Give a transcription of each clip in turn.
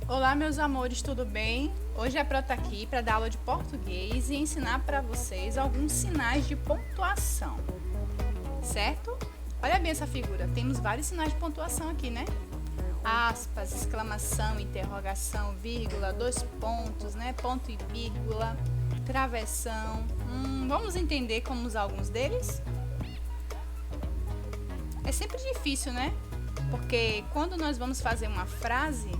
Olá, meus amores, tudo bem? Hoje a Pro tá aqui para dar aula de português e ensinar para vocês alguns sinais de pontuação, certo? Olha bem essa figura, temos vários sinais de pontuação aqui, né? Aspas, exclamação, interrogação, vírgula, dois pontos, né? Ponto e vírgula, travessão. Vamos entender como usar alguns deles? É sempre difícil, né? Porque quando nós vamos fazer uma frase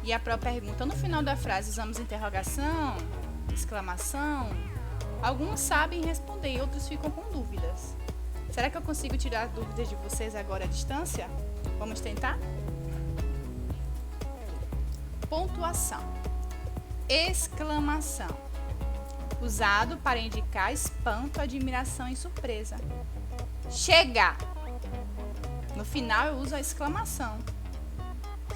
e a própria pergunta, no final da frase usamos interrogação, exclamação, alguns sabem responder e outros ficam com dúvidas. Será que eu consigo tirar dúvidas de vocês agora à distância? Vamos tentar? Pontuação. Exclamação. Usado para indicar espanto, admiração e surpresa. Chega! No final eu uso a exclamação,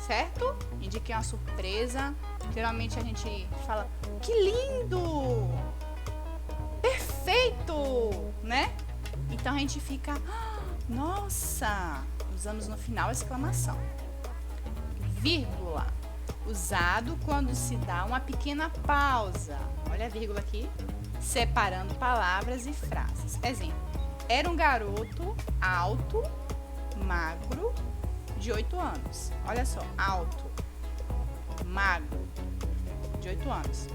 certo? Indiquei uma surpresa. Geralmente a gente fala, que lindo! Perfeito! Né? Então a gente fica, nossa! Usamos no final a exclamação. Vírgula. Usado quando se dá uma pequena pausa. Olha a vírgula aqui. Separando palavras e frases. Exemplo. Era um garoto alto, magro, de 8 anos. Olha só, alto, magro, de 8 anos.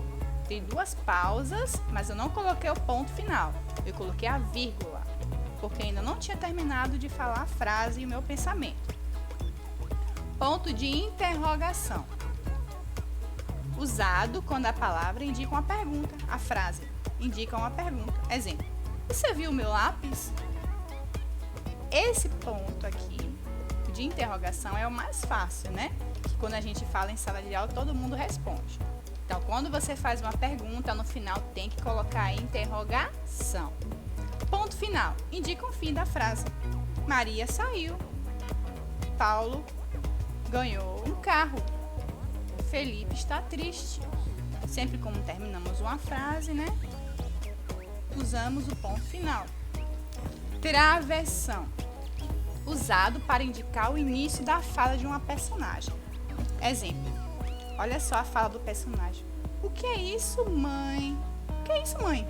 Tem duas pausas, mas eu não coloquei o ponto final. Eu coloquei a vírgula, porque ainda não tinha terminado de falar a frase e o meu pensamento. Ponto de interrogação. Usado quando a palavra indica uma pergunta. A frase indica uma pergunta. Exemplo. Você viu o meu lápis? Esse ponto aqui de interrogação é o mais fácil, né? Que quando a gente fala em sala de aula, todo mundo responde. Então, quando você faz uma pergunta, no final tem que colocar a interrogação. Ponto final. Indica o fim da frase. Maria saiu. Paulo ganhou um carro. Felipe está triste. Sempre como terminamos uma frase, né? Usamos o ponto final. Travessão. Usado para indicar o início da fala de uma personagem. Exemplo. Olha só a fala do personagem. O que é isso, mãe? O que é isso, mãe?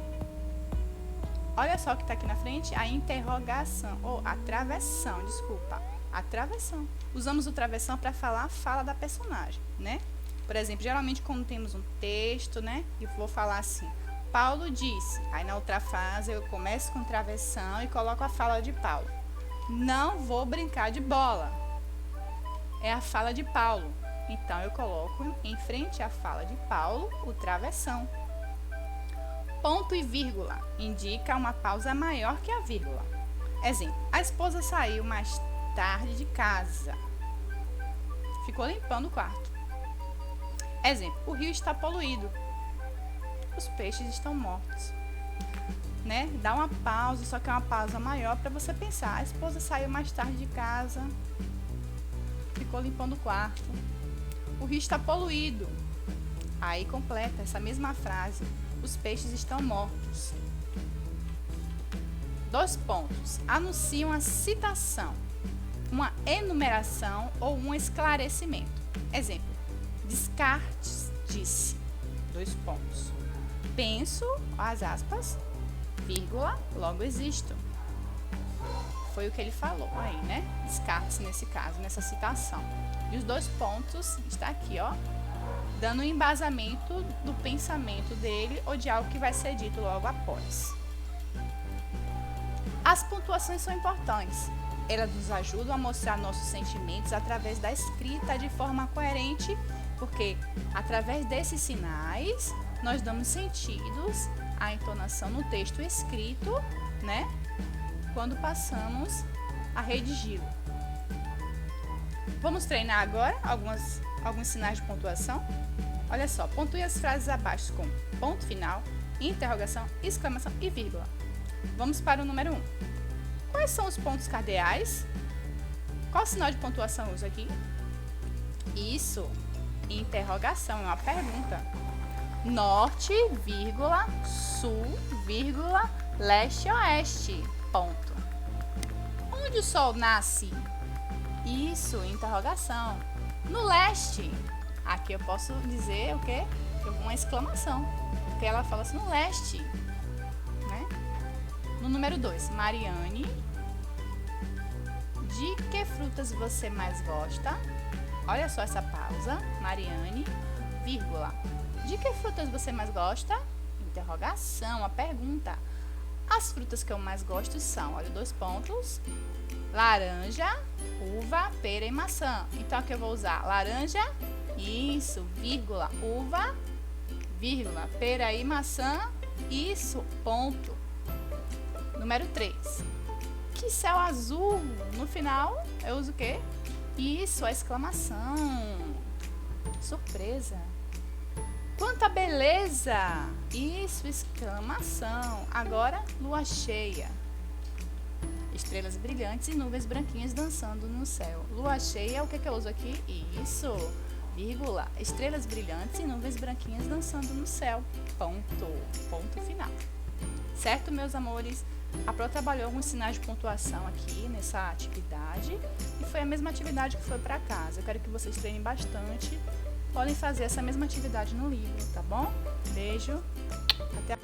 Olha só o que está aqui na frente. A interrogação. Ou a travessão, desculpa. A travessão. Usamos o travessão para falar a fala da personagem, né? Por exemplo, geralmente quando temos um texto, né? E vou falar assim. Paulo disse. Aí na outra frase eu começo com travessão e coloco a fala de Paulo. Não vou brincar de bola. É a fala de Paulo. Então eu coloco em frente à fala de Paulo o travessão. Ponto e vírgula indica uma pausa maior que a vírgula. Exemplo. A esposa saiu mais tarde de casa. Ficou limpando o quarto. Exemplo. O rio está poluído. Os peixes estão mortos. Né? Dá uma pausa, só que é uma pausa maior para você pensar. A esposa saiu mais tarde de casa. Ficou limpando o quarto. O rio está poluído. Aí completa essa mesma frase. Os peixes estão mortos. Dois pontos. Anuncia uma citação, uma enumeração ou um esclarecimento. Exemplo. Descartes disse. Dois pontos. Penso, as aspas, vírgula, logo existo. Foi o que ele falou aí, né? Descartes nesse caso, nessa citação. E os dois pontos está aqui, ó, dando um embasamento do pensamento dele ou de algo que vai ser dito logo após. As pontuações são importantes. Elas nos ajudam a mostrar nossos sentimentos através da escrita de forma coerente, porque através desses sinais nós damos sentidos à entonação no texto escrito, né? Quando passamos a redigi-lo. Vamos treinar agora alguns sinais de pontuação? Olha só, pontue as frases abaixo com ponto final, interrogação, exclamação e vírgula. Vamos para o número 1. Quais são os pontos cardeais? Qual sinal de pontuação uso aqui? Isso, interrogação, é uma pergunta. Norte, vírgula, sul, vírgula, leste, oeste, ponto. Onde o sol nasce? Isso, interrogação. No leste. Aqui eu posso dizer o quê? Uma exclamação. Porque ela fala assim, no leste. Né? No número 2, Mariane, de que frutas você mais gosta? Olha só essa pausa. Mariane, vírgula. De que frutas você mais gosta? Interrogação, a pergunta. As frutas que eu mais gosto são, olha, 2 pontos, laranja, uva, pera e maçã. Então, aqui eu vou usar laranja, isso, vírgula, uva, vírgula, pera e maçã, isso, ponto. Número 3. Que céu azul. No final, eu uso o quê? Isso, a exclamação. Surpresa. Quanta beleza! Isso, exclamação. Agora, lua cheia. Estrelas brilhantes e nuvens branquinhas dançando no céu. Lua cheia, o que eu uso aqui? Isso, vírgula. Estrelas brilhantes e nuvens branquinhas dançando no céu. Ponto. Ponto final. Certo, meus amores? A Pro trabalhou alguns sinais de pontuação aqui nessa atividade. E foi a mesma atividade que foi para casa. Eu quero que vocês treinem bastante. Podem fazer essa mesma atividade no livro, tá bom? Beijo. Até a